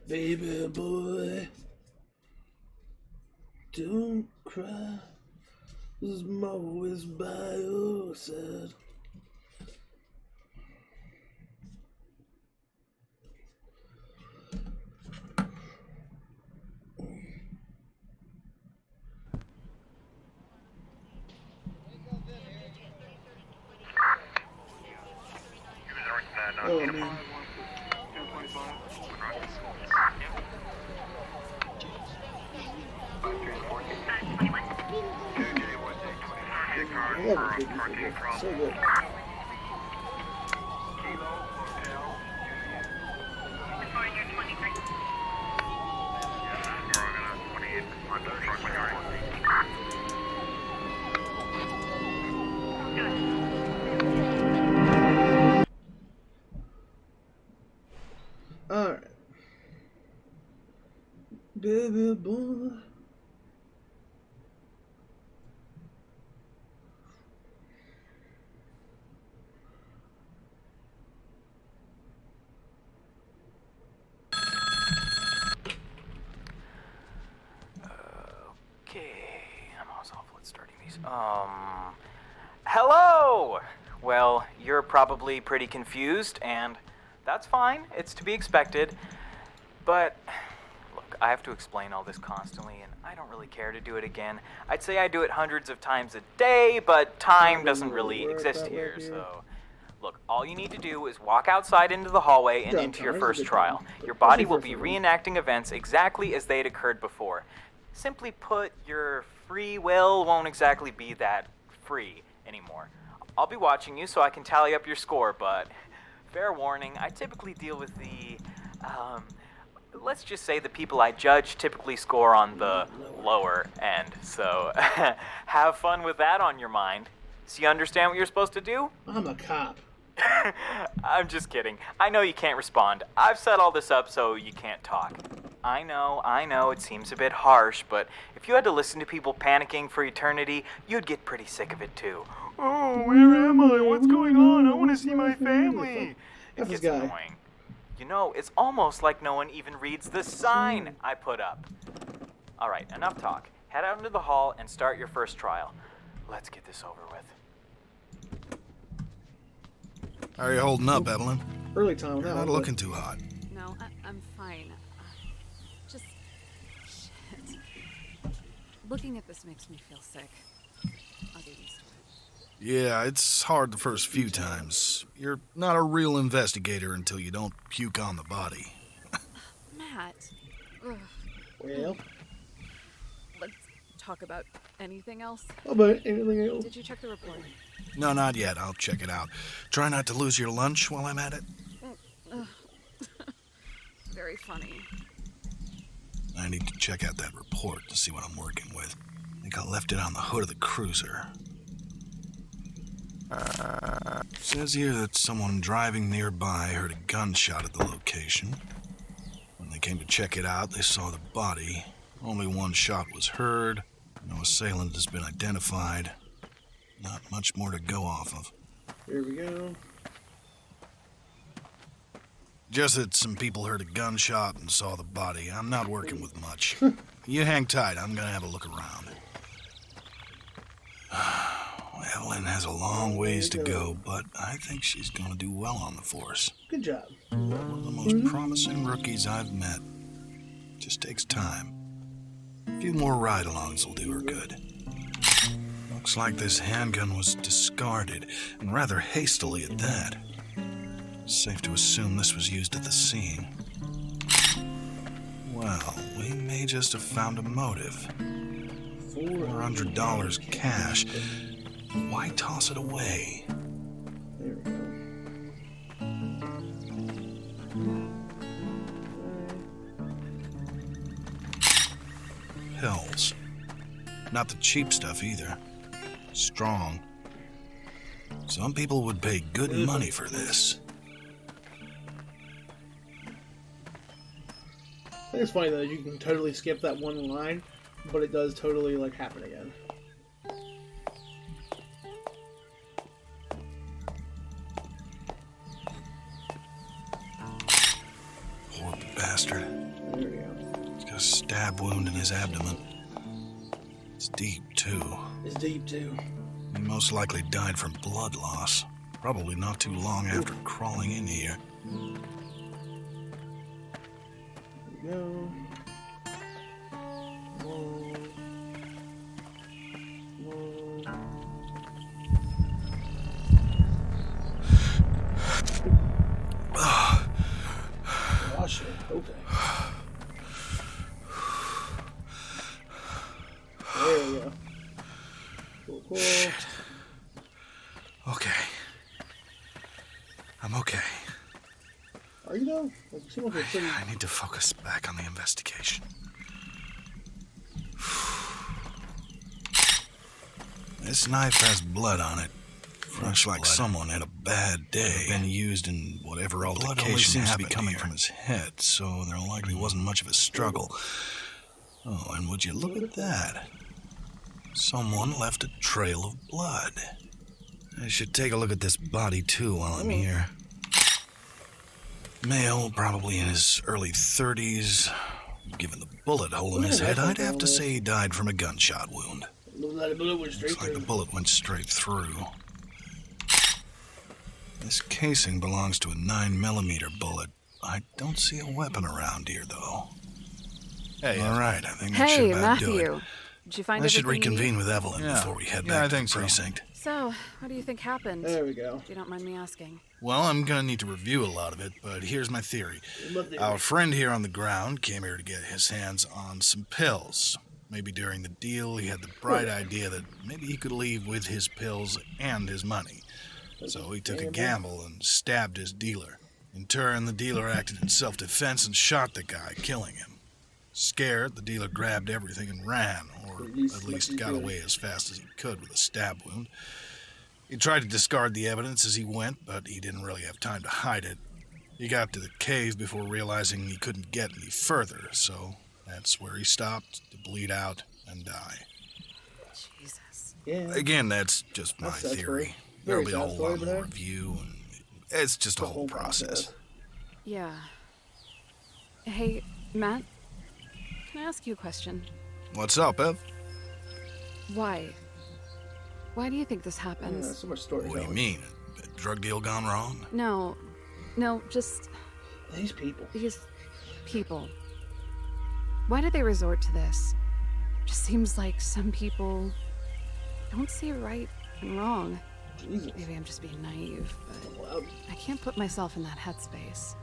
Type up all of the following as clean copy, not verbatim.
Baby boy, don't cry. This I'm always by your side. Oh man. I love it, baby. So good. Alright. Baby boy. I'm always awful at starting these. Hello! Well, you're probably pretty confused, and that's fine. It's to be expected. But, look, I have to explain all this constantly, and I don't really care to do it again. I'd say I do it hundreds of times a day, but time doesn't really exist here, so... Look, all you need to do is walk outside into the hallway and into your first trial. Your body will be reenacting events exactly as they had occurred before. Simply put, your free will won't exactly be that free anymore. I'll be watching you so I can tally up your score, but fair warning, I typically deal with the, let's just say the people I judge typically score on the lower end, so have fun with that on your mind. So you understand what you're supposed to do? I'm a cop. I'm just kidding. I know you can't respond. I've set all this up so you can't talk. I know, it seems a bit harsh, but if you had to listen to people panicking for eternity, you'd get pretty sick of it too. Oh, where am I? What's going on? I want to see my family. It gets annoying. You know, it's almost like no one even reads the sign I put up. Alright, enough talk. Head out into the hall and start your first trial. Let's get this over with. How are you holding up, Evelyn? Early time. You're not looking too hot. No, I'm fine. Just... shit. Looking at this makes me feel sick. I'll get used to it. Yeah, it's hard the first few times. You're not a real investigator until you don't puke on the body. Matt. Ugh. Well. Let's talk about anything else. How about anything else? Did you check the report? No, not yet. I'll check it out. Try not to lose your lunch while I'm at it. Very funny. I need to check out that report to see what I'm working with. I think I left it on the hood of the cruiser. Says here that someone driving nearby heard a gunshot at the location. When they came to check it out, they saw the body. Only one shot was heard. No assailant has been identified. Not much more to go off of. Here we go. Just that some people heard a gunshot and saw the body. I'm not working with much. You hang tight. I'm gonna have a look around. Evelyn has a long ways to go, but I think she's gonna do well on the force. Good job. One of the most promising rookies I've met. Just takes time. A few more ride-alongs will do her good. Looks like this handgun was discarded, and rather hastily at that. Safe to assume this was used at the scene. Well, we may just have found a motive. $400 cash. Why toss it away? There we go. Pills. Not the cheap stuff either. Strong. Some people would pay good money for this. I think it's funny though, you can totally skip that one line, but it does totally like happen again. bastard. There we go. He's got a stab wound in his abdomen. It's deep, too. It's deep, too. He most likely died from blood loss. Probably not too long after crawling in here. There we go. Whoa. Gosh, okay. There we go. Cool, cool. Okay. I'm okay. Are you though? Like, you seem like you're pretty... I need to focus back on the investigation. This knife has blood on it. Fresh like someone had a bad day. Been used in whatever altercation seems to be coming from his head, so there likely wasn't much of a struggle. Oh, and would you look at that? Someone left a trail of blood. I should take a look at this body too while I'm here. Male, probably in his early 30s. Given the bullet hole in his head, I'd have to say he died from a gunshot wound. Looks like the bullet went straight through. This casing belongs to a 9mm bullet. I don't see a weapon around here, though. Hey, all right, I think that should about do it. Matthew. Did you find I should everything you reconvene with Evelyn before we head back to the precinct. So, what do you think happened? There we go. If you don't mind me asking. Well, I'm gonna need to review a lot of it, but here's my theory. Our friend here on the ground came here to get his hands on some pills. Maybe during the deal, he had the bright idea that maybe he could leave with his pills and his money. So he took a gamble and stabbed his dealer. In turn, the dealer acted in self-defense and shot the guy, killing him. Scared, the dealer grabbed everything and ran, or at least got away as fast as he could with a stab wound. He tried to discard the evidence as he went, but he didn't really have time to hide it. He got to the cave before realizing he couldn't get any further, so that's where he stopped to bleed out and die. Jesus. Yeah. Again, that's just my That's theory. There'll be a whole lot more review, and it's just a whole process. Yeah. Hey, Matt, can I ask you a question? What's up, Ev? Why? Why do you think this happens? Yeah, so much story. What do you mean? A drug deal gone wrong? No, just These people. these people. Why do they resort to this? Just seems like some people don't see right and wrong. Jesus. Maybe I'm just being naive, but Wow. I can't put myself in that headspace.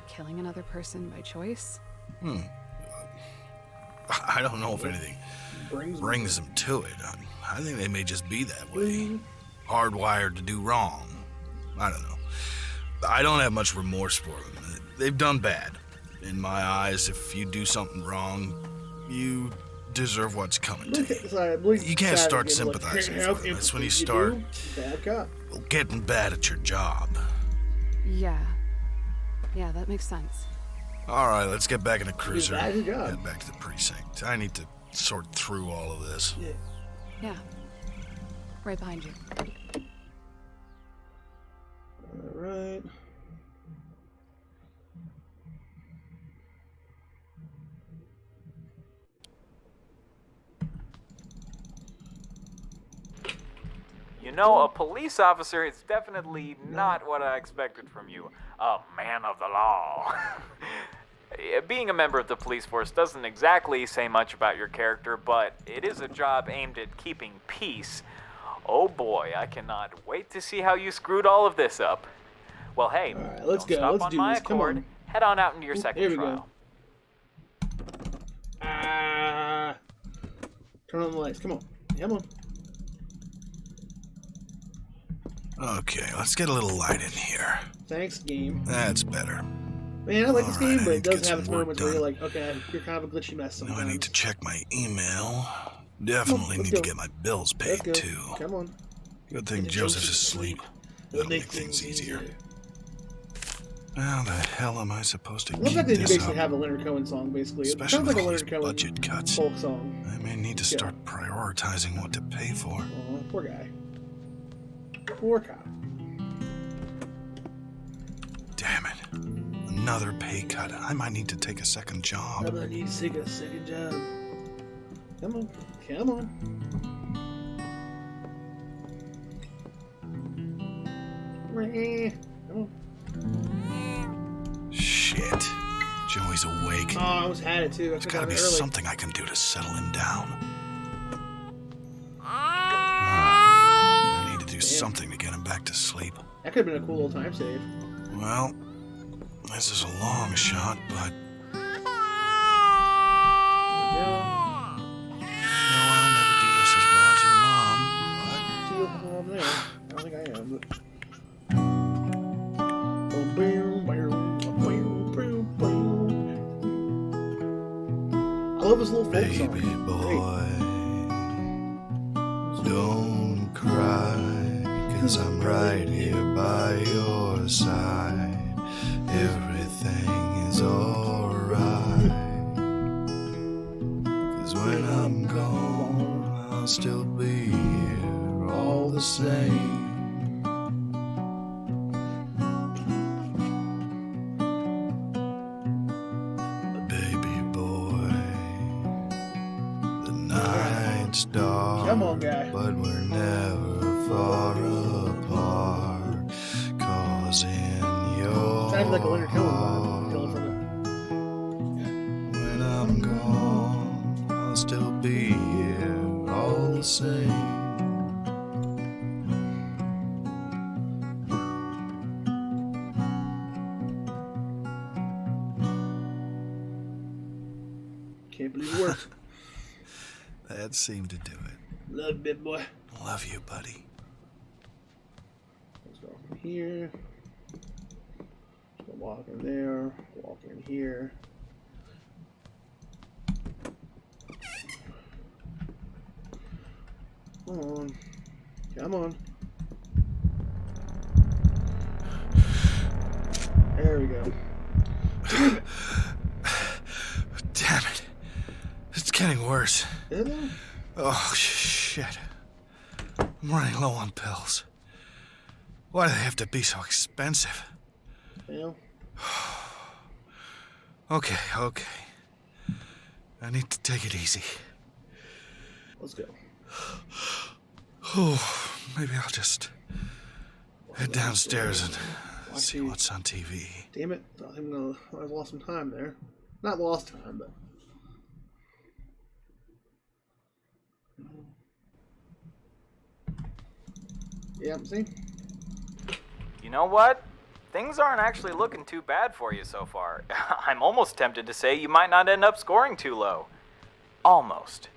Killing another person by choice? I don't know if anything brings them to it. I think they may just be that way. Hardwired to do wrong. I don't know. I don't have much remorse for them. They've done bad. In my eyes, if you do something wrong, you deserve what's coming to you. You can't start sympathizing for them. That's when you start getting bad at your job. Yeah, that makes sense. All right, let's get back in the cruiser. bad at your job. Head back to the precinct. I need to sort through all of this. Yeah. Right behind you. Alright. You know, a police officer is definitely not what I expected from you. A man of the law. Being a member of the police force doesn't exactly say much about your character, but it is a job aimed at keeping peace. Oh boy, I cannot wait to see how you screwed all of this up. Well, hey, Alright, let's don't go. stop Let's on do my this. Come accord. on. Head on out into your second Here we trial. go. Turn on the lights. Come on. Come on. Okay, let's get a little light in here. Thanks, game. That's better. Man, I like this Alright, game, but I it need to does get have some its work moments where you're done. like, okay, you're kind of a glitchy mess Now sometimes. I need to check my email. Definitely Let's need to go. get my bills paid, Let's go. too. Come on. Good thing Joseph's asleep. That'll make things easier. How the hell am I supposed to It looks keep like they this basically up? have a Leonard Cohen song, basically. It Especially sounds like with a all these Leonard Cohen budget cuts. folk song. I may need to start prioritizing what to pay for. Oh, poor guy. Poor cop. Damn it. another pay cut. I might need to take a second I job. might need to take a second job. Come on. Come on. Come on. Shit. Joey's awake. Oh, I almost had it too. There's gotta be early. something I can do to settle him down. I need to do something to get him back to sleep. That could have been a cool little time save. Well, this is a long shot, but Yeah. no, I'll never do this as well as your mom. See what's over there. I don't think I am, but. Boom, boom, boom, boom, boom, boom. I love this little folk Baby song. boy, don't cry, 'cause I'm right here by your side. Everything is alright. 'Cause when I'm gone, I'll still be here all the same. Baby boy, the night's dark. Come on, guy. But we're never far apart. 'Cause in your Sounds like a Leonard Cohen vibe. heart, Killing from when I'm gone, I'll still be here all the same. Can't believe it worked. That seemed to do it. Love you, big boy. Love you, buddy. Let's go from here. Let's go walk in there. Walk in here. Come on. Come on. There we go. Damn it. It's getting worse. Is it? Oh, shit. I'm running low on pills. Why do they have to be so expensive? Yeah. Okay. I need to take it easy. Let's go. Oh, maybe I'll just head downstairs and Watch see you. what's on TV. Damn it. I lost some time there. Not lost time, but. Yeah, see? You know what? Things aren't actually looking too bad for you so far. I'm almost tempted to say you might not end up scoring too low. Almost.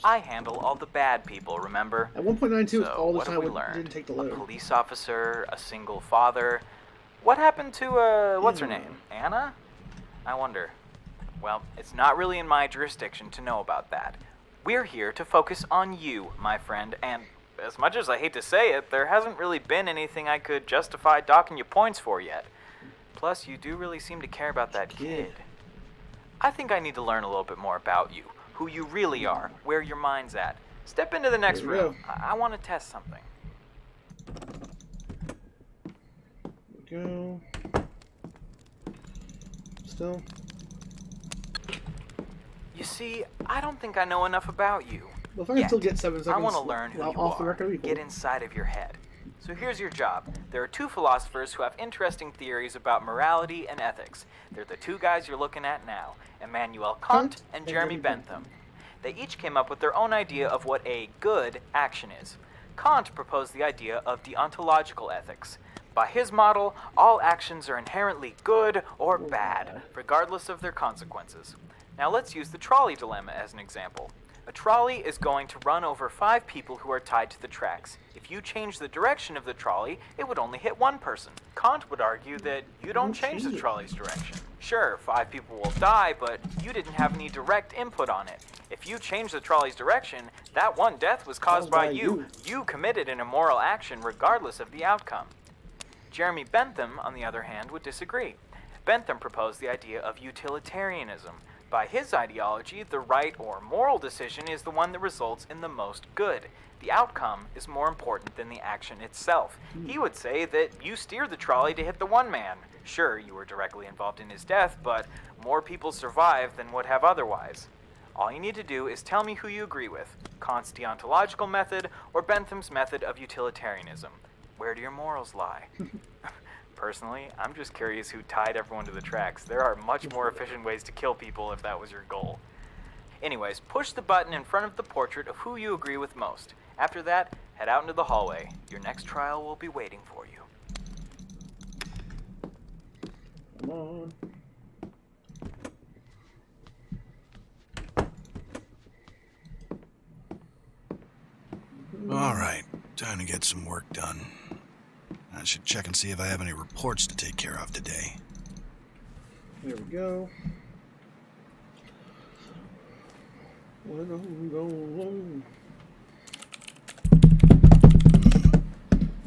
I handle all the bad people, remember? At 1.92, So, all the what have time we it learned? didn't take the A load. police officer, a single father. What happened to, what's her name? Anna? I wonder. Well, it's not really in my jurisdiction to know about that. We're here to focus on you, my friend, and as much as I hate to say it, there hasn't really been anything I could justify docking you points for yet. Plus, you do really seem to care about that kid. I think I need to learn a little bit more about you, who you really are, where your mind's at. Step into the next There we room. go. I want to test something. Go. Still. You see, I don't think I know enough about you. Well, if I can still get 7 seconds I want to learn who you off the are, record, it'd be get cool. inside of your head. So here's your job. There are two philosophers who have interesting theories about morality and ethics. They're the two guys you're looking at now, Immanuel Kant and Jeremy Bentham. They each came up with their own idea of what a good action is. Kant proposed the idea of deontological ethics. By his model, all actions are inherently good or bad, regardless of their consequences. Now let's use the trolley dilemma as an example. A trolley is going to run over 5 people who are tied to the tracks. If you change the direction of the trolley, it would only hit one person. Kant would argue that you don't change the trolley's direction. Sure, 5 people will die, but you didn't have any direct input on it. If you change the trolley's direction, that one death was caused by you. You committed an immoral action regardless of the outcome. Jeremy Bentham, on the other hand, would disagree. Bentham proposed the idea of utilitarianism. By his ideology, the right or moral decision is the one that results in the most good. The outcome is more important than the action itself. He would say that you steered the trolley to hit the one man. Sure, you were directly involved in his death, but more people survive than would have otherwise. All you need to do is tell me who you agree with, Kant's deontological method or Bentham's method of utilitarianism. Where do your morals lie? Personally, I'm just curious who tied everyone to the tracks. There are much more efficient ways to kill people if that was your goal. Anyways, push the button in front of the portrait of who you agree with most. After that, head out into the hallway. Your next trial will be waiting for you. Come on. All right, time to get some work done. I should check and see if I have any reports to take care of today. There we go. When I'm going.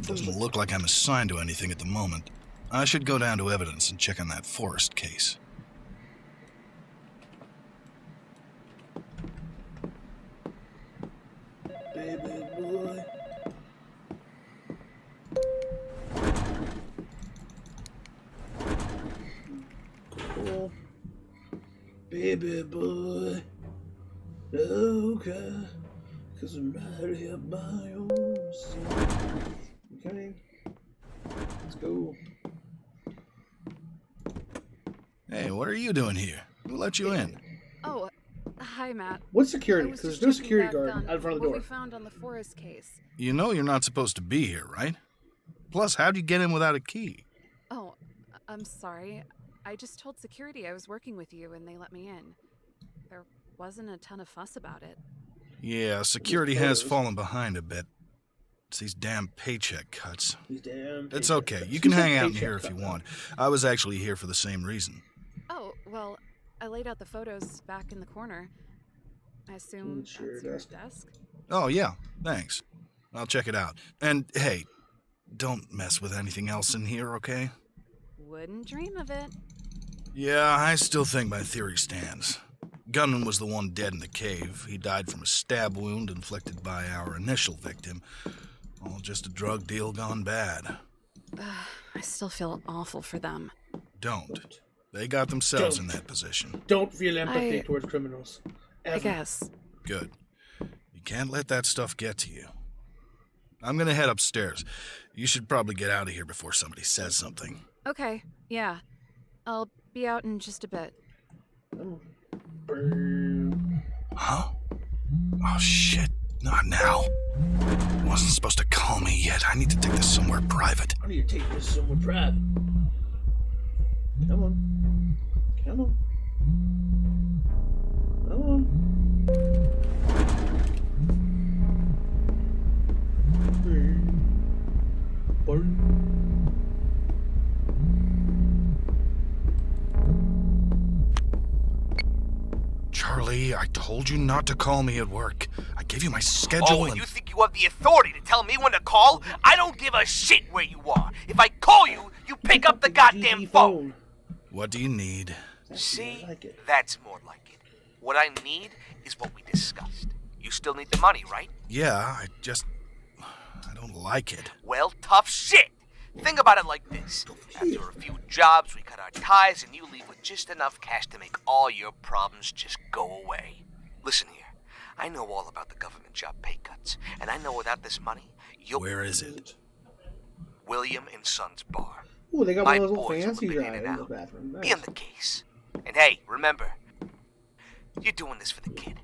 Doesn't look like I'm assigned to anything at the moment. I should go down to evidence and check on that Forrest case. Baby boy. Cool. Baby boy. Okay. 'Cause I'm right here by your side. Okay. Let's go. Hey, what are you doing here? Who let you in? Oh, hi, Matt. What's I security? was Because just there's no checking security back guard on out in front of the what door. we found on the Forrest case. You know you're not supposed to be here, right? Plus, how'd you get in without a key? Oh, I'm sorry. I just told security I was working with you and they let me in. There wasn't a ton of fuss about it. Yeah, security has fallen behind a bit. It's these damn paycheck cuts. These damn It's paycheck okay. cuts. You can Who said hang out in paycheck here if cut, you though? want. I was actually here for the same reason. Oh, well, I laid out the photos back in the corner. I assume It's your that's your desk. desk? Oh, yeah. Thanks. I'll check it out. And, hey, don't mess with anything else in here, okay? Wouldn't dream of it. Yeah, I still think my theory stands. Gunman was the one dead in the cave. He died from a stab wound inflicted by our initial victim. All just a drug deal gone bad. I still feel awful for them. Don't. They got themselves in Don't. that position. Don't feel empathy I- towards criminals. I Ever. guess. Good. You can't let that stuff get to you. I'm gonna head upstairs. You should probably get out of here before somebody says something. Okay, yeah. I'll be out in just a bit. Burn. Huh? Oh, shit. Not now. Wasn't supposed to call me yet. I need to take this somewhere private. I need to take this somewhere private. Come on. Come on. Come on. Burn. Burn. Charlie, I told you not to call me at work. I gave you my schedule Oh, and... and you think you have the authority to tell me when to call? I don't give a shit where you are. If I call you, you pick up the goddamn GD phone. What do you need? See? I like it. That's more like it. What I need is what we discussed. You still need the money, right? Yeah, I don't like it. Well, tough shit. Think about it like this. After a few jobs, we cut our ties and you leave with just enough cash to make all your problems just go away. Listen here. I know all about the government job pay cuts, and I know without this money, you'll... Where is it? William and Son's bar. Ooh, they got My one of those little boys fancy will clean it in the out. bathroom. Be on the case. And hey, remember, you're doing this for the kid.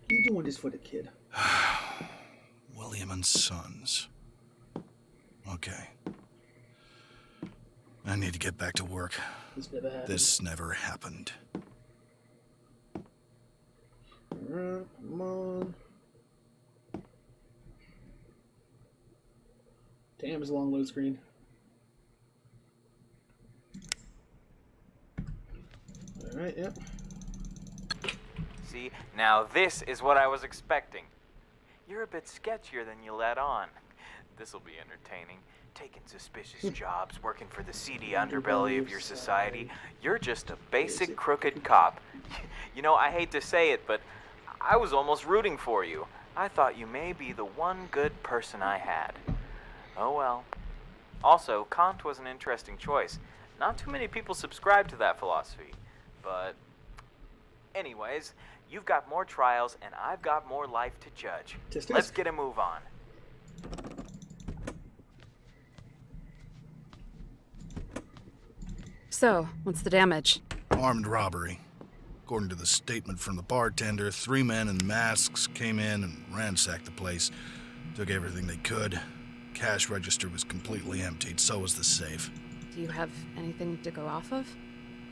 He's doing this for the kid. William and Sons. Okay. I need to get back to work. This never happened. This never happened. Alright, come on. Damn, it's a long load screen. Alright, yep. See, now this is what I was expecting. You're a bit sketchier than you let on. This'll be entertaining. Taking suspicious jobs, working for the seedy underbelly of your society. You're just a basic crooked cop. You know, I hate to say it, but I was almost rooting for you. I thought you may be the one good person I had. Oh well. Also, Kant was an interesting choice. Not too many people subscribe to that philosophy. But anyways, you've got more trials and I've got more life to judge. Let's get a move on. So, what's the damage? Armed robbery. According to the statement from the bartender, 3 men in masks came in and ransacked the place. Took everything they could. Cash register was completely emptied, so was the safe. Do you have anything to go off of?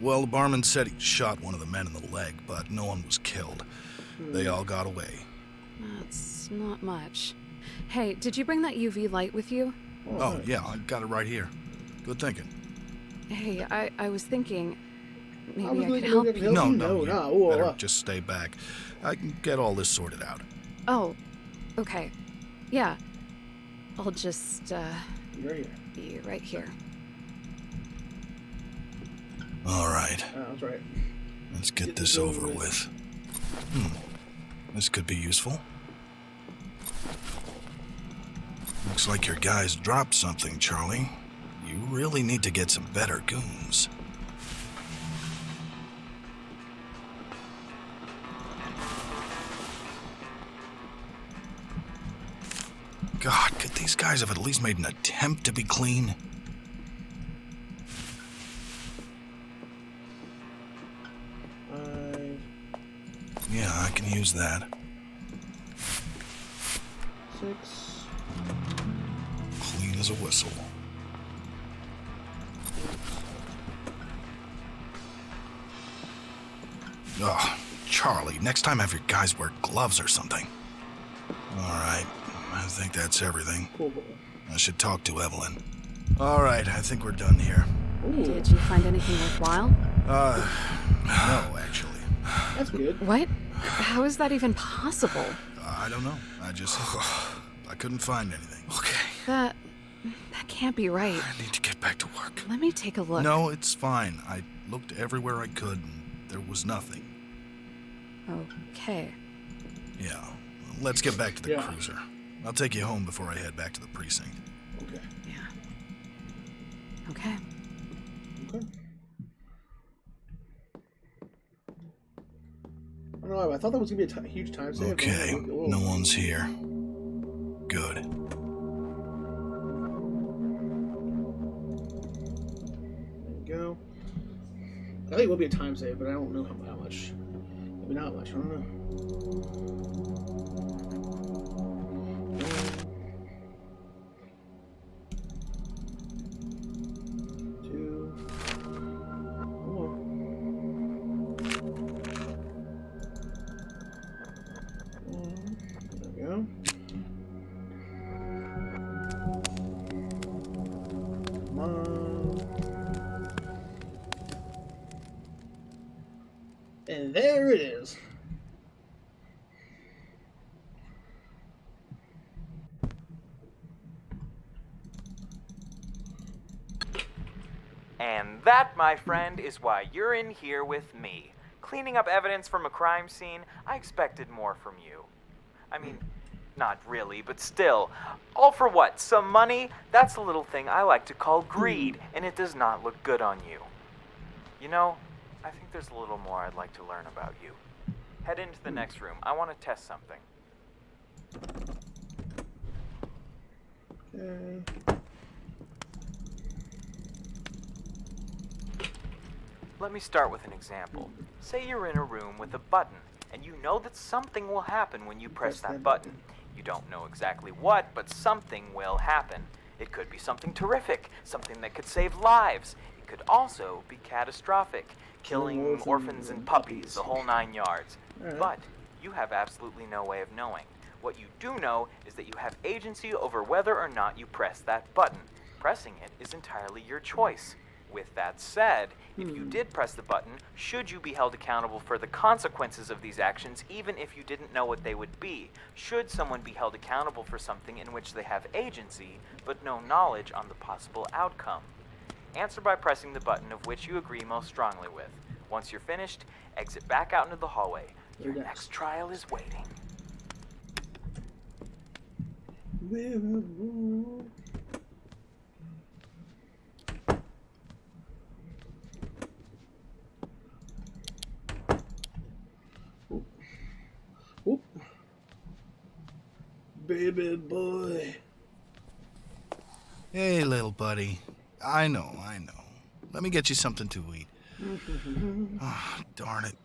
Well, the barman said he shot one of the men in the leg, but no one was killed. They all got away. That's not much. Hey, did you bring that UV light with you? Oh, yeah, I got it right here. Good thinking. Hey, I was thinking maybe I was could help thinking you. No, you Whoa, better whoa. just stay back. I can get all this sorted out. Oh, okay. Yeah. I'll just, Right here. be right here. All right, That's right. let's get this over with. This could be useful. Looks like your guys dropped something, Charlie. You really need to get some better goons. God, could these guys have at least made an attempt to be clean? Yeah, I can use that. 6. Clean as a whistle. Oh, Charlie, next time have your guys wear gloves or something. All right, I think that's everything. Cool. I should talk to Evelyn. All right, I think we're done here. Ooh, Did you find anything worthwhile? No, actually. that's good. What? How is that even possible? I don't know. I couldn't find anything. Okay. That can't be right. I need to get back to work. Let me take a look. No, it's fine. I looked everywhere I could, and there was nothing. Okay. Yeah, let's get back to the Yeah. cruiser. I'll take you home before I head back to the precinct. Okay. Yeah. Okay. Okay. I don't know. I thought that was gonna be a huge time save. Okay, Whoa. no one's here. Good. There we go. I think it will be a time save, but I don't know how much. Maybe not much. I don't know. Two. One more. There we go. Come on. And there it is. And that, my friend, is why you're in here with me. Cleaning up evidence from a crime scene, I expected more from you. I mean, not really, but still. All for what? Some money? That's a little thing I like to call greed, and it does not look good on you. You know, I think there's a little more I'd like to learn about you. Head into the next room. I want to test something. Okay. Let me start with an example. Say you're in a room with a button, and you know that something will happen when you press that button. You don't know exactly what, but something will happen. It could be something terrific, something that could save lives. It could also be catastrophic, killing orphans and puppies, the whole 9 yards. But you have absolutely no way of knowing. What you do know is that you have agency over whether or not you press that button. Pressing it is entirely your choice. With that said, if you did press the button, should you be held accountable for the consequences of these actions, even if you didn't know what they would be? Should someone be held accountable for something in which they have agency, but no knowledge on the possible outcome? Answer by pressing the button of which you agree most strongly with. Once you're finished, exit back out into the hallway. Your next trial is waiting. Oop. Baby boy. Hey, little buddy. I know. Let me get you something to eat. Oh, darn it.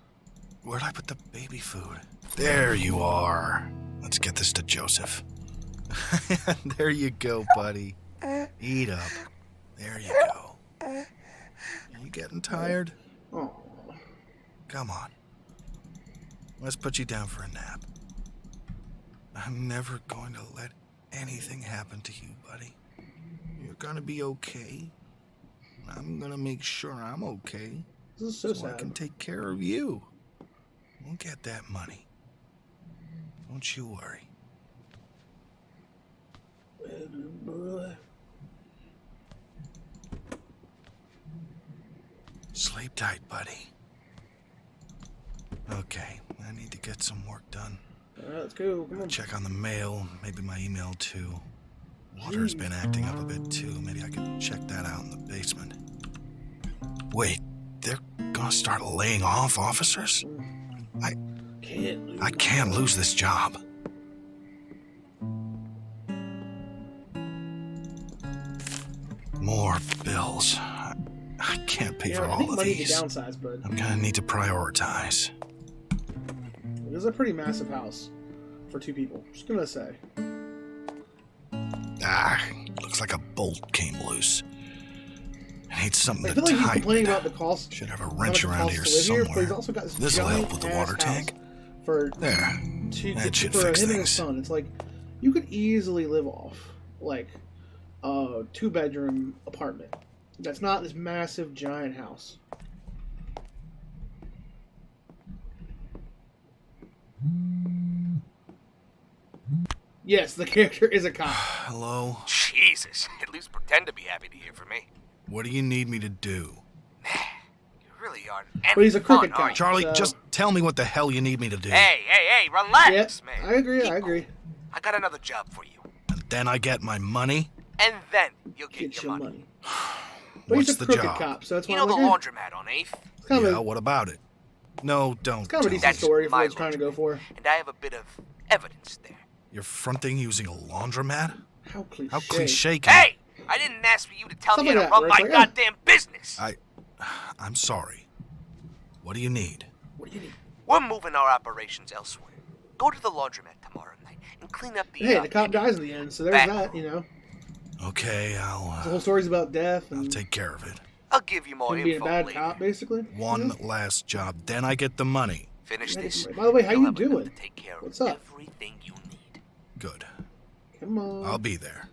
Where'd I put the baby food? There you are. Let's get this to Joseph. There you go, buddy. Eat up. There you go. Are you getting tired? Oh. Come on. Let's put you down for a nap. I'm never going to let anything happen to you, buddy. You're gonna be okay. I'm gonna make sure I'm okay. This is so I sad. can take care of you. We'll get that money. Don't you worry. Baby boy. Sleep tight, buddy. Okay, I need to get some work done. Alright, let's go. Come on. Check on the mail, maybe my email too. Water's been acting up a bit too. Maybe I could check that out in the basement. Wait, they're gonna start laying off officers? I can't lose this job. More bills. I can't pay for I all think of money to these. downsize, but I'm gonna need to prioritize. this is a pretty massive house for 2 people. Just gonna say. Looks like a bolt came loose. I need something I to feel like he's tighten complaining it. about the cost. Should have a how wrench much it around costs here to live here, but somewhere. he's also got this This'll help giant with the ass water house tank. For There. That should for fix him and his things. son. It's like you could easily live off like a 2-bedroom apartment. That's not this massive giant house. Yes, the character is a cop. Hello? Jesus, at least pretend to be happy to hear from me. What do you need me to do? You really aren't But he's a any fun, crooked are you? cop. Charlie, So- just tell me what the hell you need me to do. Hey, relax, Yep, man. I agree. Keep I agree. cool. I got another job for you. And then I get my money? And then you'll get, Get your your money. money. But What's he's a the crooked job? cop, so that's why You know I'm the like, laundromat on 8th? it's kind of Yeah, a, what about it? No, don't. it's kind of a tell decent me. story for my what he's trying to go laundromat. for. And I have a bit of evidence there. You're fronting using a laundromat? How cliche. How cliche can Hey! I didn't ask for you to tell Stuff me how like to that, run where my it's like, goddamn business. I'm sorry. What do you need? What do you need? We're moving our operations elsewhere. Go to the laundromat tomorrow night and clean up the. Hey, the cop dies in the end, so there's back that, you know. Okay, The I'll whole story's about death and take care of it. I'll give you more him being a info bad later. cop, basically. One last job, then I get the money. Finish Yeah, this. by the way, how you'll you have enough doing? to take care What's of up? everything you need. Good. Come on. I'll be there.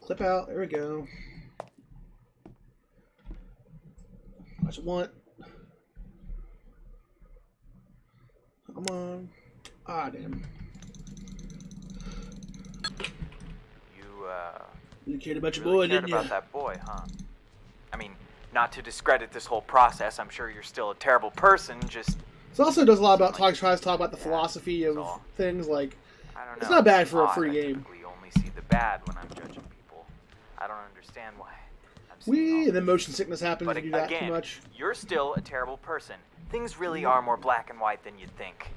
Clip out. There we go. What you want? Come on. Ah, damn. You cared about your Really boy, cared didn't you? about that boy, huh? I mean, not to discredit this whole process, I'm sure you're still a terrible person, just, It also does a lot about tries to talk about the philosophy of all. things like I don't know. It's not bad for a odd. free I game. typically only see the bad when I'm judging people. I don't understand why I'm seeing all and then this. motion sickness happens But if you do that again, too much. you're still a terrible person. Things really are more black and white than you'd think.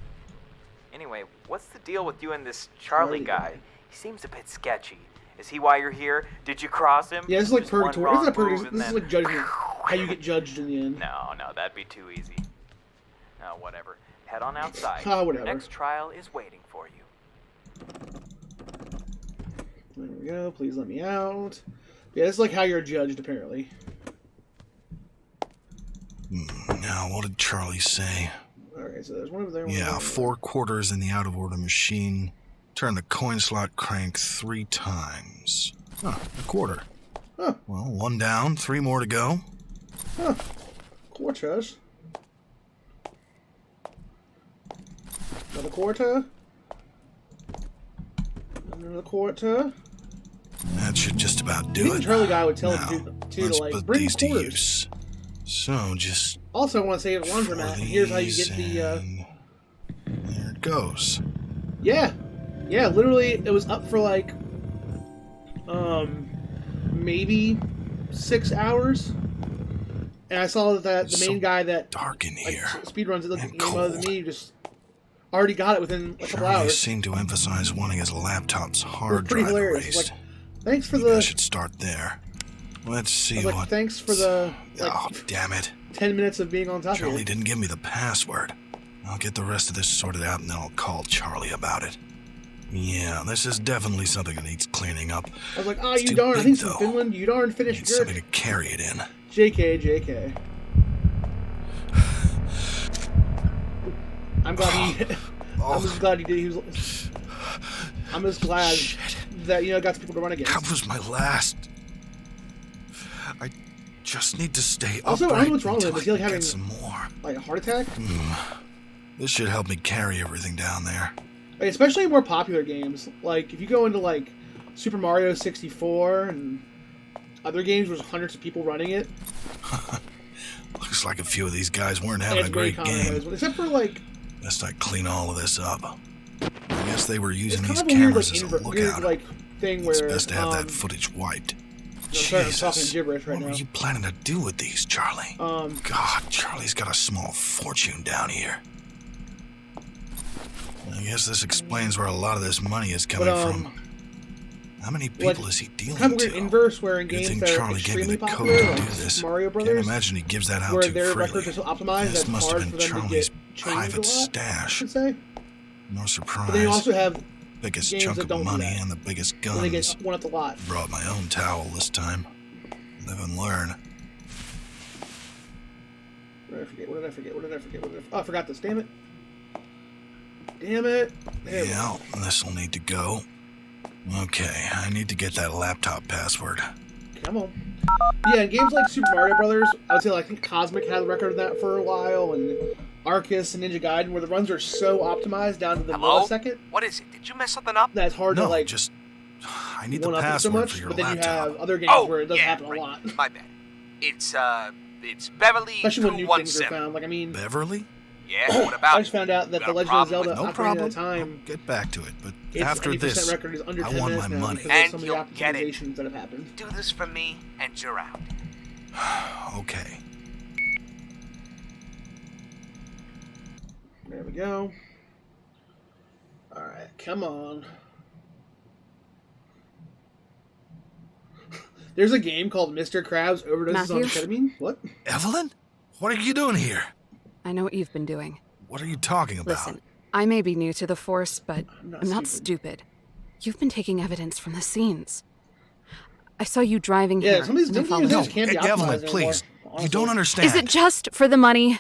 Anyway, what's the deal with you and this Charlie guy? He seems a bit sketchy. Is he why you're here? Did you cross him? Yeah, this is like Just one purgatory. This is wrong like purgatory. move and This is then- like judgment. How you get judged in the end. No, that'd be too easy. No, whatever. Head on outside. Whatever. Your next trial is waiting for you. There we go. Please let me out. Yeah, this is like how you're judged, apparently. Now, what did Charlie say? Alright, so there's one over there. One Yeah, over 4 quarters in the out-of-order machine. Turn the coin slot crank 3 times. Huh, a quarter. Huh. Well, 1 down, 3 more to go. there. Quarters. Another quarter. Another quarter. That should just about do I think it. the Charlie guy would tell Now, him to let's like put bring these to quarters. use. So, just Also, I want to say at laundromat. fold Here's how you these get the. and there it goes. Yeah, literally, it was up for like maybe 6 hours. And I saw that It's the main so guy that dark in like, here. speedruns it, looked And other than cold. me, just already got it within a couple Charlie hours. seemed to emphasize wanting his laptop's It was hard pretty drive hilarious. erased. Like, thanks for Maybe I the. should start there. Let's I see was like, what. thanks for the like Oh, damn it. 10 minutes of being on top of Charlie it. didn't give me the password. I'll get the rest of this sorted out and then I'll call Charlie about it. Yeah, this is definitely something that needs cleaning up. I was like, It's you too darn, I big, think it's from though. Finland. You darn Need finished something jerk. to carry it in. JK. I'm glad he. I'm just glad he did. He was. I'm just glad that got some people to run against. That was my last. I just need to stay Also, I don't upright know what's wrong with him. until Is he, like, I can having- get some more. Like a heart attack. This should help me carry everything down there. Like, especially in more popular games. Like if you go into like Super Mario 64 and other games where there's hundreds of people running it. Looks like a few of these guys weren't And having it's a very great common game. nowadays. Except for like. Best I clean all of this up. I guess they were It's using kind these of a weird, cameras like, as a lookout. weird, thing It's where best to have that footage wiped. I'm sorry, I'm talking Jesus, gibberish right what now. were you planning to do with these, Charlie? God, Charlie's got a small fortune down here. I guess this explains where a lot of this money is coming from. How many people is he dealing kind of weird to? inverse where in Good games thing that are Charlie gave me extremely the code popular, to do like this. Mario Can't Brothers, imagine he gives that out where too their freely. records are so optimized This that must it's have hard been for them to Charlie's get changed private a lot, I stash. should say. No surprise. But then you also have biggest games chunk that of don't do money that. and the biggest when they guns. get one at the lot. Brought my own towel this time. Live and learn. What did I forget? Oh, I forgot this. Damn it. There we go. Yeah, this'll need to go. Okay, I need to get that laptop password. Come on. Yeah, in games like Super Mario Brothers, I would say like I think Cosmic had the record of that for a while, and Arceus and Ninja Gaiden, where the runs are so optimized down to the Hello? millisecond What is it? Did you mess something up? that it's hard to No, like just... I need the one up it so password much. for your But then laptop. you have other games where it does happen a lot, My bad. It's Beverly especially when new things are 217. found. Like I mean, Beverly? Yeah, what about I just found out that Got the a Legend of problem Zelda with- No Ocarina problem. of Time, I'll get back to it, but its after 80% this, record is under I 10 want minutes my now money. because of And some of you'll the get it. optimizations that have happened. do this for me and you're out. Okay. There we go. Alright, come on. There's a game called Mr. Krabs Overdoses on Matthew? Ketamine. What? Evelyn? What are you doing here? I know what you've been doing. What are you talking about? Listen, I may be new to the Force, but not I'm not stupid. stupid. You've been taking evidence from the scenes. I saw you driving Yeah, here. some of these and I games followed just you. can't be Evelyn, optimized please. anymore, You don't honestly. understand. Is it just for the money?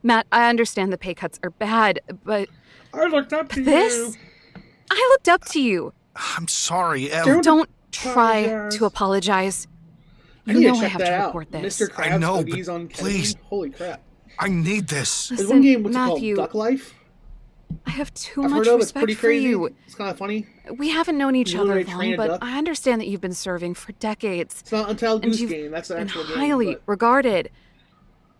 Matt, I understand the pay cuts are bad, but I looked up to this? you. I looked up to you. I'm sorry, Evelyn. Don't try apologize. to apologize. I You need know to I check have that to out. report this. Mr. Krabs I know, ODs but on Ketamine. please. Holy crap. I need this. There's Listen, one game, what's Matthew, it called? Duck Life? I have too I've much heard of it. It's respect pretty for crazy. you. It's kind of funny. We haven't known each You other literally train long, a but duck. I understand that you've been serving for decades. It's not Untitled And Goose you've Game. That's the been actual game. highly regarded.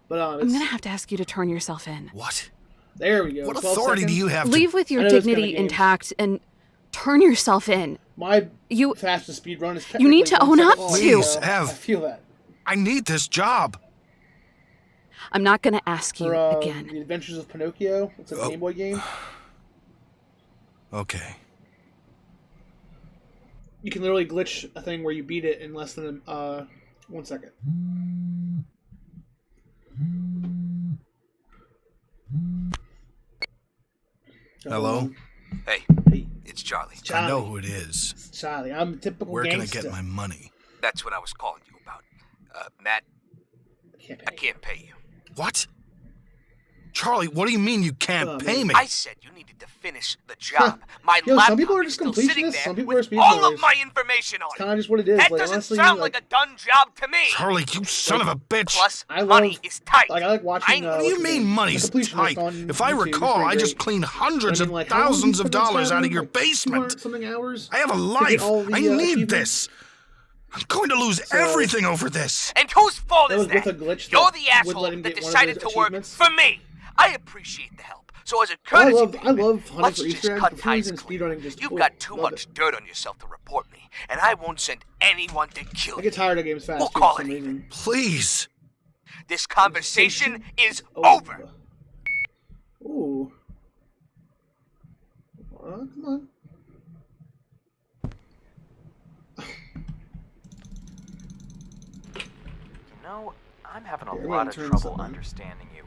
But I'm it's, gonna have to ask you to turn yourself in. What? there we go. What 12 authority seconds. do you have to... Leave with I your know this kind of dignity game. intact and turn yourself in. My You fastest speed run is You need technically to 1 own second up long, to. so Please, Ev. I feel that. I need this job. I'm not gonna ask you For again. The Adventures of Pinocchio. It's a Oh. Game Boy game. Okay. You can literally glitch a thing where you beat it in less than 1 second. Hello? Hey, Hey, it's Charlie. Charlie. I know who it is. It's Charlie. I'm a typical Where can I gangster. get my money? That's what I was calling you about. Matt, Can't I can't pay you. What? Charlie, what do you mean you can't Oh, pay man. me? I said you needed to finish the job. My Yo, some laptop people are is just still sitting completionists, there some people with are speed all runners. of my information on It's it. kind of just what it is. That like, doesn't honestly, sound like a done job to me. Charlie, you son of a bitch. Plus, I money love- is tight. Like, I like watching. What do you mean money's tight? If I recall, I just cleaned hundreds of like, how long thousands you of put this dollars time out of in? your Like, 200 basement. something hours. I have a get life. all the, I need achievements. this. I'm going to lose everything over this. And whose fault That is was with that? a glitch You're that the would let asshole him that get one of decided those to work achievements. for me. I appreciate the help. So as a I courtesy love favor, hunting let's for just Easter eggs. cut But for some ties reason, clean. speedrunning just You've oh, got too love much it. dirt on yourself to report me. and I won't send anyone to kill I you. get tired of games fast. We'll too, call for it some even. reason. Please. This conversation is Oh. over. Ooh. Come on. You know, I'm having a Here, lot let of me turn trouble something on. understanding you.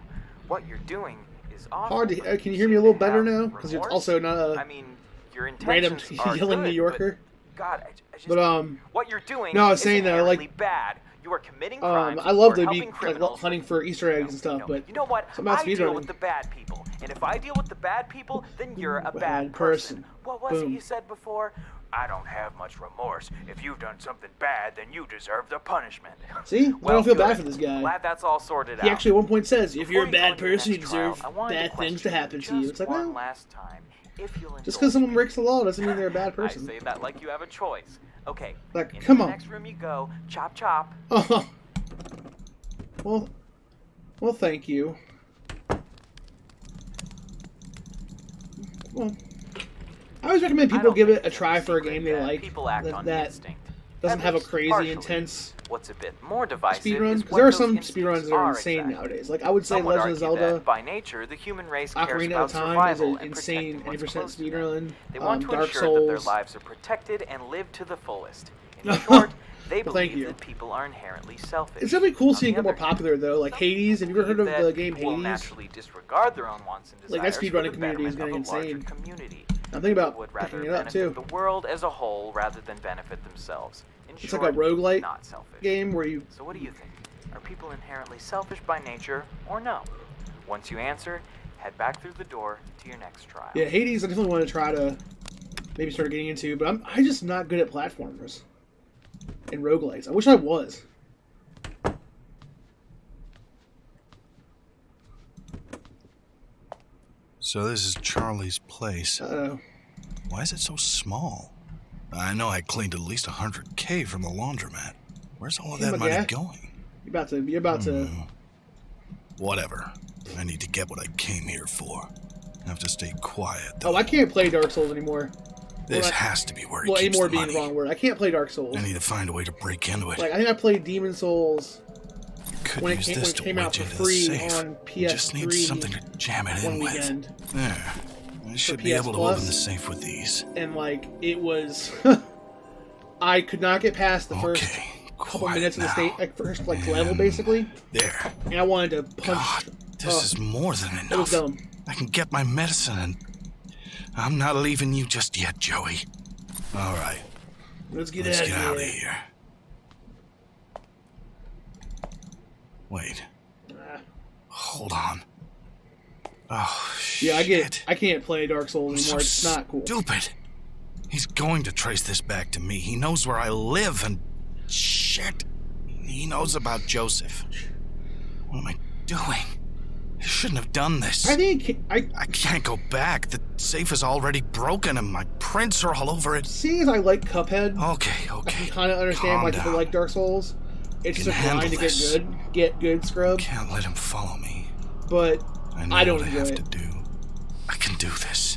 What you're doing is awful. Hard to. but Can you you hear me a seem little to better have now? Because it's remorse? also not I a mean, your random intentions are yelling good, New Yorker. but God, I just. But what you're doing no, I was is saying that, inherently like, bad. You are committing crimes. I love you to are be helping like criminals, hunting but for Easter eggs and stuff, but you know what? something about I deal with speedrunning. the bad people, and if I deal with the bad people, then you're a Bad bad person. person. What was it Boom. you said before? I don't have much remorse. If you've done something bad, then you deserve the punishment. See? Well, I don't feel good. bad for this guy. Glad that's all sorted He out. actually at one point says, if Before you're a you go bad into your person, you next trial, deserve I wanted bad things to question happen to you. just It's like, one well, last time, if you'll just because indulge someone me. breaks the law doesn't mean they're a bad I person. say that like you have a choice. Okay, Like, into come the on. next room you go. Chop, chop. Oh. Well, thank you. Well, I always recommend I people don't give think it a it's try any for a secret game they that like People act on that instinct. doesn't At have a least crazy, partially. intense What's a bit more divisive speedrun. is Because what there are those some instincts speedruns that are are insane exactly. nowadays. Like, I would say Some would Legend of argue Zelda that by nature, the human race cares Ocarina about of Time is survival an and insane protecting what's 80% close to them. speedrun. They want to Dark ensure that their Souls. lives are protected and lived to the fullest. In short, they Well, thank believe you. that people are inherently selfish. It's definitely cool On seeing the it more other hand, popular, though. Like some Hades. Have you ever heard of believe the that game people will Hades? naturally disregard their own wants and Like, that desires speedrunning for the community is betterment getting of a larger insane. community. I'm thinking about People would rather picking it up, benefit too. the world as a whole rather than benefit themselves. In It's short, like a roguelite not selfish. game where you... So what do you think? Are people inherently selfish by nature or no? Once you answer, head back through the door to your next trial. Yeah, Hades I definitely want to try to maybe start getting into, but I'm just not good at platformers and roguelites. I wish I was. So this is Charlie's place. Uh-oh. Why is it so small? I know I cleaned at least 100K from the laundromat. Where's all of Hey, that my money guy. going? You're about to... Whatever. I need to get what I came here for. I have to stay quiet, though. Oh, I can't play Dark Souls anymore. This well, has to be where he Well, keeps anymore the being money. the wrong word. I can't play Dark Souls. I need to find a way to break into it. Like, I think I played Demon Souls Could when it use came, this when it to came out wedge for into the free safe. on PS3 Just need something to jam it one in with. weekend. There. I should PS be able to Plus. open the safe with these. And, like, it was... I could not get past the first Okay, couple quiet minutes of the now. state, like, first, like, level, basically. There. And I wanted to punch... God, this is more than enough. It was dumb. I can get my medicine and... I'm not leaving you just yet, Joey. All right, Let's get let's out get of out of here. here. Wait, Ah. hold on. Oh, shit. Yeah, I get it. I can't play Dark Souls I'm anymore. so It's not cool. stupid. He's going to trace this back to me. He knows where I live and... Shit. He knows about Joseph. What am I doing? I shouldn't have done this. I think I can't go back. The safe is already broken and my prints are all over it. seeing as I like Cuphead, Okay. I can kind of understand Calm why people down. like Dark Souls. It's just a can grind handle to get this. good, get good scrub. Can't let him follow me. But I know I don't what I enjoy have it. to do. I can do this.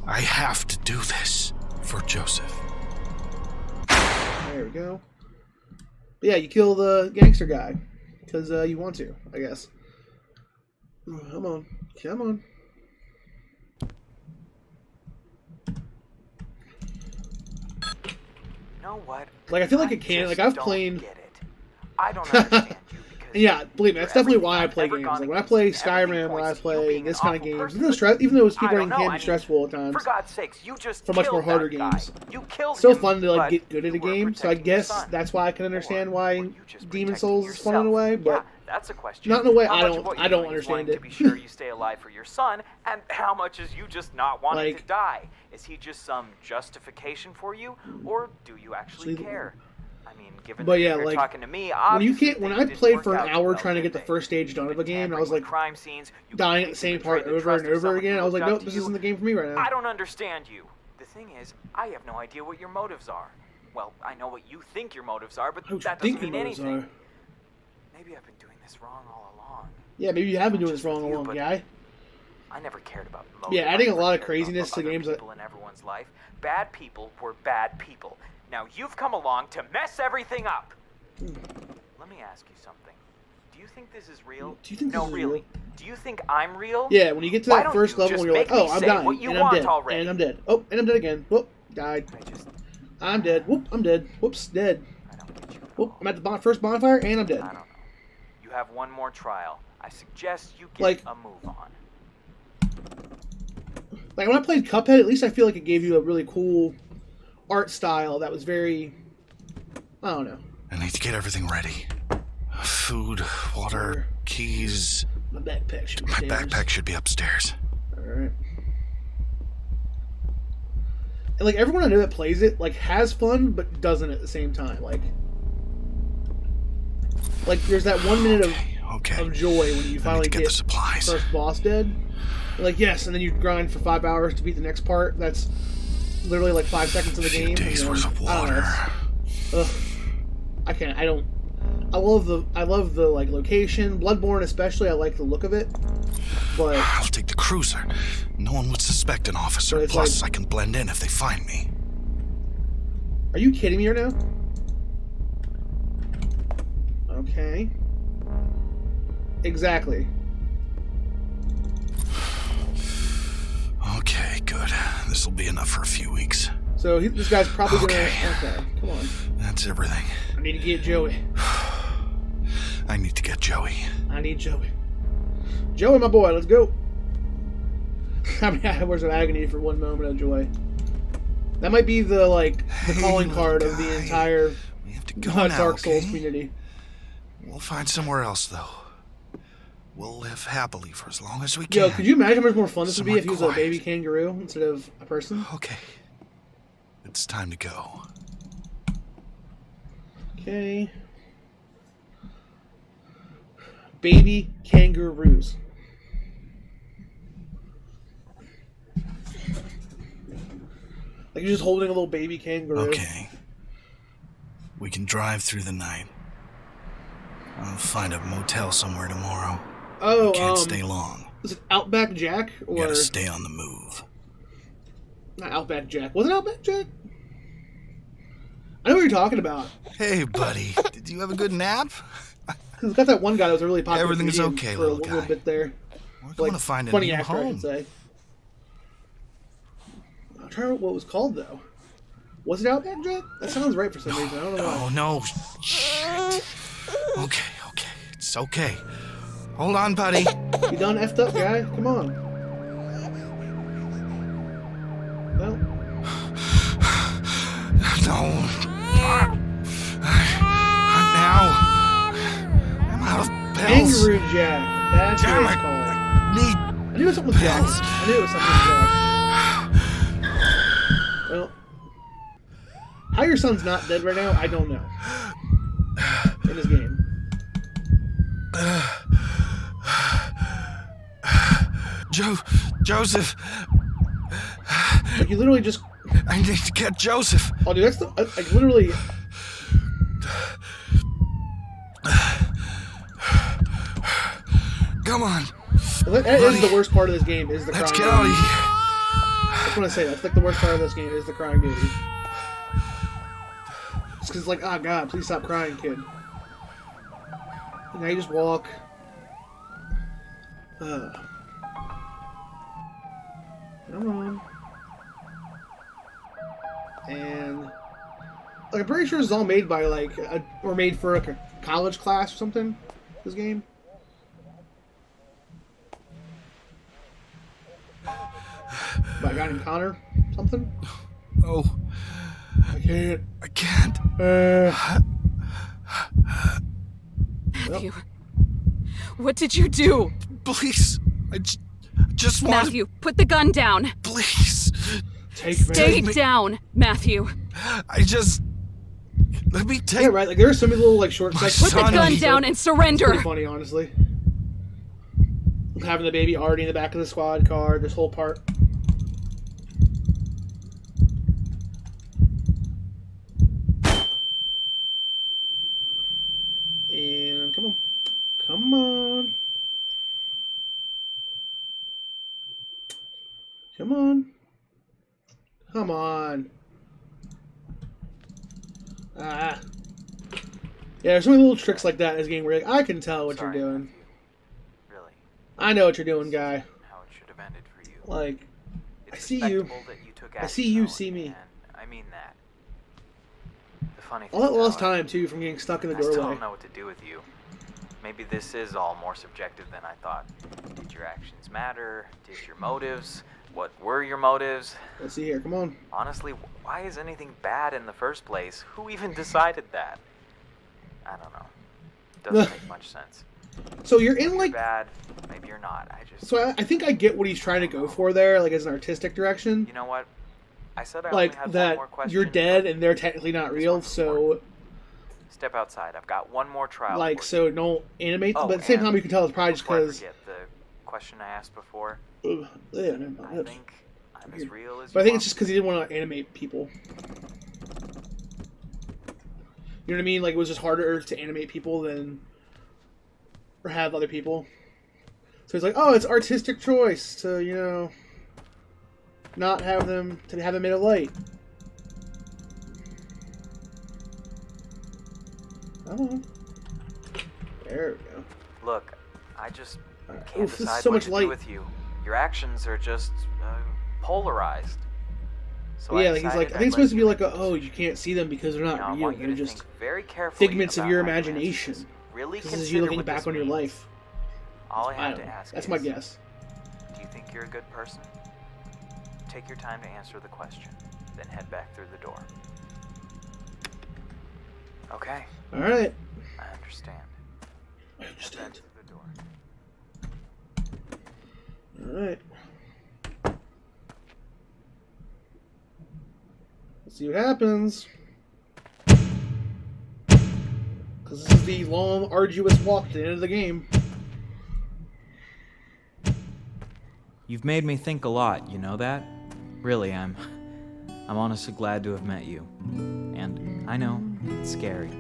I have to do this for Joseph. There we go. But yeah, you kill the gangster guy because you want to, I guess. Oh, come on, come on. You know what? Like, I feel like it can. Like, I've don't played. Get it. I don't understand you because Yeah, believe me, that's definitely everything why I I've play ever games. gone Like when I against play and everything Skyrim, when I points to you play being this an kind of awful games, person, even though, but even though I speedrunning don't know, can I be mean, stressful at times, For God's sakes, you just for much killed more harder that guy. games. You killed still him, fun to like but get good at a you were game. So I protecting your guess son. that's why I can understand Or why were you just Demon protecting Souls is fun in a yourself? way, but Yeah, that's a question. not in a way How I much of don't- what I you're don't doing is understand wanting it. to be sure you stay alive for your son, and how much is you just not wanting Like- to die? Is he just some justification for you, or do you actually See, care? I mean, given But that yeah, you're like, talking to me, when obviously you can't, when things I didn't played work for an out too hour well, trying to did get the they? first stage done of a game, and I was like crime scenes, you dying at the completely same part betrayed the over trust and of over someone again. who I was like, looked up nope, to this you. isn't the game for me right now. I don't understand you. The thing is, I have no idea what your motives are. Well, I know what you think your motives are, but I was that doesn't thinking mean those anything. are. Maybe I've been doing this wrong all along. Yeah, maybe you have been Not doing this just with wrong you, along, but guy. I never cared about Yeah, motive. adding I a never lot of cared craziness about to other games that- people in everyone's life. Bad people were bad people. Now you've come along to mess everything up. Let me ask you something. Do you think this is real? Do you think no, this is really. real? Do you think I'm real? Yeah, when you get to Why that don't first you level just where you're like, make me oh, I'm say dying, what you and I'm want dead, already? and I'm dead. Oh, and I'm dead again. Whoop, died. I'm dead. Whoop, I'm dead. Whoops, dead. I don't get you at Whoop, all. I'm at the first bonfire, and I'm dead. I don't know. You have one more trial. I suggest you get Like- a move on. Like, when I played Cuphead, at least I feel like it gave you a really cool art style that was very... I don't know. I need to get everything ready. Food, water, keys. My backpack should be My upstairs. backpack should be upstairs. Alright. And, like, everyone I know that plays it, like, has fun, but doesn't at the same time. Like, there's that 1 minute Okay. of joy when you I finally need to get the supplies. first boss dead. You're like, yes, and then you grind for 5 hours to beat the next part. That's literally like 5 seconds of the Few game. days and worth then, of I don't know, water. ugh. I can't. I don't. I love the like location. Bloodborne especially. I like the look of it. But I'll take the cruiser. No one would suspect an officer. But it's Plus, like- I can blend in if they find me. are you kidding me right now? Okay. Exactly. Okay, good. This'll be enough for a few weeks. So this guy's probably Okay. gonna. Okay, come on. That's everything. I need to get Joey. I need to get Joey. I need Joey. Joey, my boy, let's go. I mean, hours of agony for 1 moment of joy. That might be the Hey, calling little card of the guy. entire We have to go now, Dark Souls okay? community. We'll find somewhere else, though. We'll live happily for as long as we can. Yo, could you imagine how much more fun this would be Somewhere if he was a quiet. baby kangaroo instead of a person? Okay. It's time to go. Okay. Baby kangaroos. Like you're just holding a little baby kangaroo. Okay. We can drive through the night. I'll find a motel somewhere tomorrow. Oh, We can't stay long. is it Outback Jack We or gotta stay on the move. not Outback Jack? Was it Outback Jack? I know what you're talking about. Hey, buddy. Did you have a good nap? 'Cause it's got that one guy that was a really popular Everything's comedian okay, for little a little guy. bit there. We're going to find a funny new actor, I home. should say. I'm trying to remember what it was called though. Was it Outback Jack? That sounds right for some reason. I don't know why. Oh, no. Shit. Okay. It's okay. Hold on, buddy. You done effed up, guy? Come on. Well, No. Not now. I'm out of pills. Kangaroo Jack. That's Damn what it. it's called. I need I knew it was something with Jack. pills. I knew it was something with Jack. Well, how your son's not dead right now, I don't know. In this game. Joseph. Like, you literally just... I need to get Joseph. Oh, dude, that's the... Like, literally... Come on. That is the worst part of this game, is the Let's crying get out of baby. here. That's what I say. That's like the worst part of this game, is the crying baby. It's because it's like, oh god, please stop crying, kid. And now you just walk. Come on. And like, I'm pretty sure this is all made by like or made for like a college class or something. This game. By a guy named Connor, something. Oh, I can't. I can't. Matthew, what did you do? Please. I just want Matthew, put the gun down. to... Please. Take Stay me. down, Matthew. I just... Let me take... Yeah, right. Like there are so many little like short My sections. Put the Son, gun he- down and Pretty surrender. funny, honestly. Having the baby already in the back of the squad car. This whole part. And come on. Come on. Come on. Come on. Ah. Yeah, there's so many little tricks like that in this game where I can tell what Sorry, you're doing. Matthew. Really. I know what you're doing, guy. How it should have ended for you. Like, It's I see you. respectable that you took I see action, you though, see me. and I mean that. The funny thing, All that lost though, time, too, from getting stuck in the I still doorway. don't know what to do with you. Maybe this is all more subjective than I thought. Did your actions matter? Did your motives? What were your motives? Let's see here. Come on. Honestly, why is anything bad in the first place? Who even decided that? I don't know. Doesn't make much sense. So you're in, Maybe like... you're bad, maybe you're not. So I think I get what he's trying to go for there, like, as an artistic direction. You know what? I said I Like, only had one that more question. you're dead but and they're technically not this real, one's so... important. Step outside. I've got one more trial. Like, for so you. don't animate them, Oh, but at the same and time, you can tell it's probably just before I because... forget the question I asked before. Yeah, never I mind. think I'm as real as But I you think want it's just because he didn't want to animate people. You know what I mean? Like, it was just harder to animate people than have other people. So he's like, oh, it's artistic choice to, you know, not have them, to have them made of light. Oh. There we go. Look, I just Alright. can't Oof, this is decide so what much to light. do with you. Your actions are just polarized. So Yeah, I like he's decided like, I I'd think it's let supposed to be you like, make the oh, you decision. can't see them because they're You not know, I real. want They're you to just think very carefully figments of about your how you answer imagination. this. Really This is consider you looking what back this on your means. life. All I I have don't to know. ask That's is, my guess. do you think you're a good person? Take your time to answer the question, then head back through the door. Okay, Alright. I understand. I Head understand. through the door. Alright. Let's see what happens. Because this is the long, arduous walk to the end of the game. You've made me think a lot, you know that? Really, I'm honestly glad to have met you. And I know, it's scary.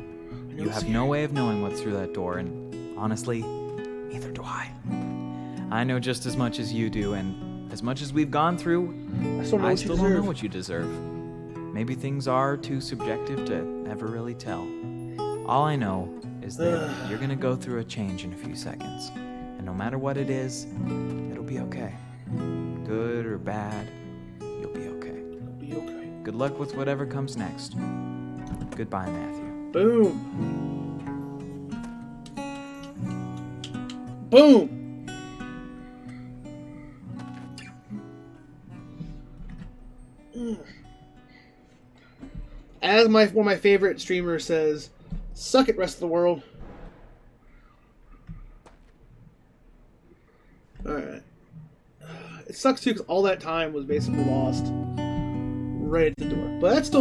You have no way of knowing what's through that door, and honestly, neither do I. I know just as much as you do, and as much as we've gone through, I still, I still don't know what you deserve. Maybe things are too subjective to ever really tell. All I know is that you're gonna go through a change in a few seconds. And no matter what it is, it'll be okay. Good or bad, you'll be okay. It'll be okay. Good luck with whatever comes next. Goodbye, Matthew. Boom. Boom. As one of my favorite streamers says, suck it, rest of the world. Alright. It sucks too because all that time was basically lost right at the door. But that's still good.